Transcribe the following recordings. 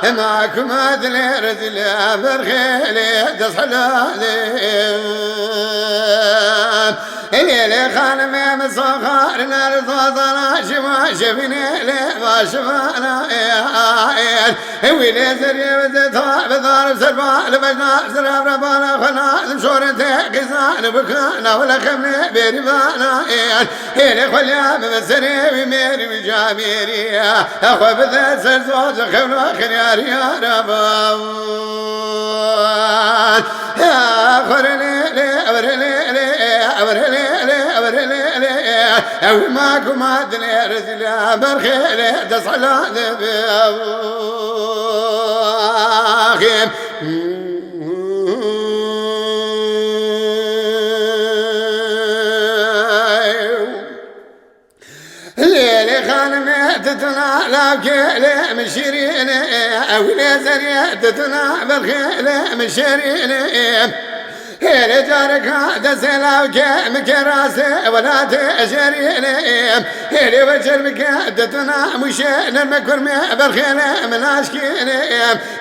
معكم أدلي رجلي برخيلي تصحلالي الليلي خانمي من صغار الأرض شما شفني لي ما شفانا ويلي زري وزيتها بضارب سربان لبجنا سراب ربانا خنا مشورتي قزان بكانا ولا خمني بربانا هيلي خليا بمسري وميري وجاميري أخوة بذات سرزوز خبر خيار يا ربان يا خرلي لي أبرلي لي أبرلي أو معكم أدني رجلي برخيلي تصحلا ذباخين ليلي خانمي تتنا لابكيلي من شيريني أو لي زريتتنا برخيلي من شيريني هيلي جارك هذا سلاوك مكراسي ولا تشريني هيلي وجربك دتنا مشين المكرمي بالخيلة من اشكيني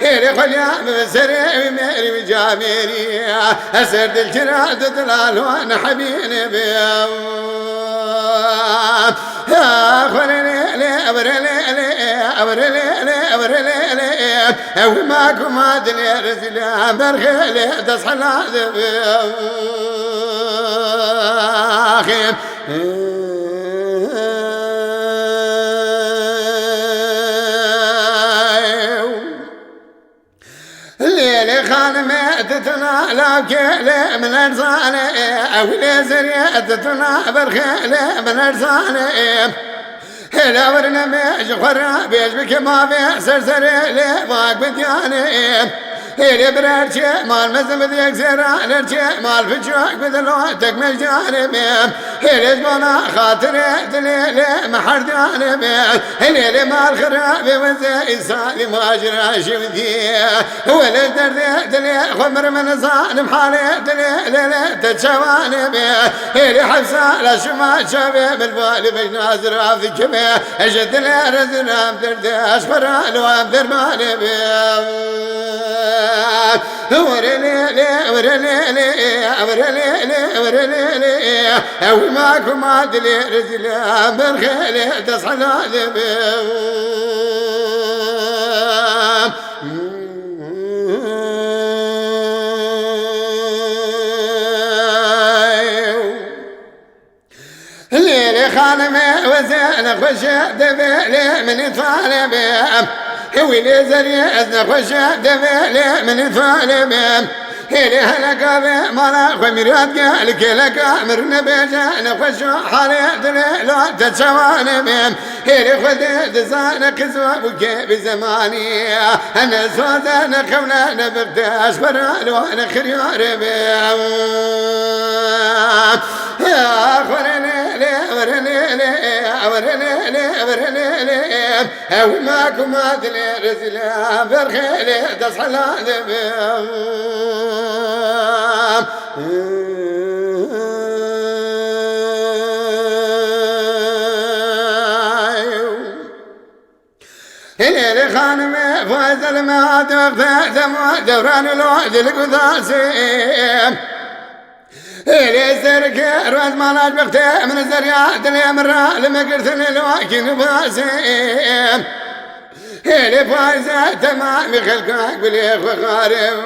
هيلي خليا بسري وميري وجاميري اسرد الجراد دلال وانا حبيني بيام يا خليلي لي أبرلي لي أبرلي لي أبرلي لي أو معكم أدني رجلي برخيلي تصحلا ذباخين الليلي خانمي تتنا لابكيلي من أرزاني أو لي زريتتنا برخيلي من أرزاني هلا برنامج خرا بيجبك ما في سرسري لي باق بدياني هيلي برارشي مال مزم ذيك زرا لرشي مال فجوك بدلوتك مجانبي هيلي جبنا خاطري دليلي محردانبي هيلي مال خرابي وزي إنساني ما جراشي ودي ولا دردي دلي خمر من ظالم حالي دليلي تتشوانبي هيلي حبسة لا شما شابي بالبالي بجناز رافي كبي اجد لي رزنام دردي اشفر الوام درماني بي ورلي أو معكم عدلي رجلي برخيلي تصحلا ذبام ليلي خانمي وزين خش دبيلي من طالبي ويلي زري أزن خش دبيلي من طالبي هيلي هلقا بي مالا خميرات قالك لقا مرن بيجان خش حالي دليلو تتشواني بيم هيلي خذي دزان قزوة بكي بزماني أنا زوزان خونا نبرداش برالو أنا خريار بيم يا خرلي ورلي أو معكم أدلي رزلي برخيلي تصحلا ذبيم هليلي خانمي فاز المعاد وقت دموع دوران الوعد القداسي هيلي زرك روز مالاج بختي من الزريات اللي مرة لما قلت للواكين باسي هيلي فايزة تمام خلقك بليخ وخارب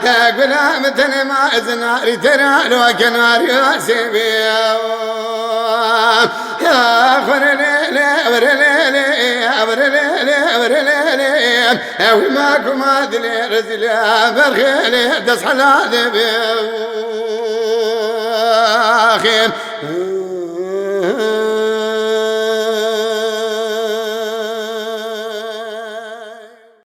قبلها مثل ما زناري ترى لو كنار ياسي بيا يا خرلي ورلي أو معكم أدلي رزلي برخيلي تصحلا ذبيم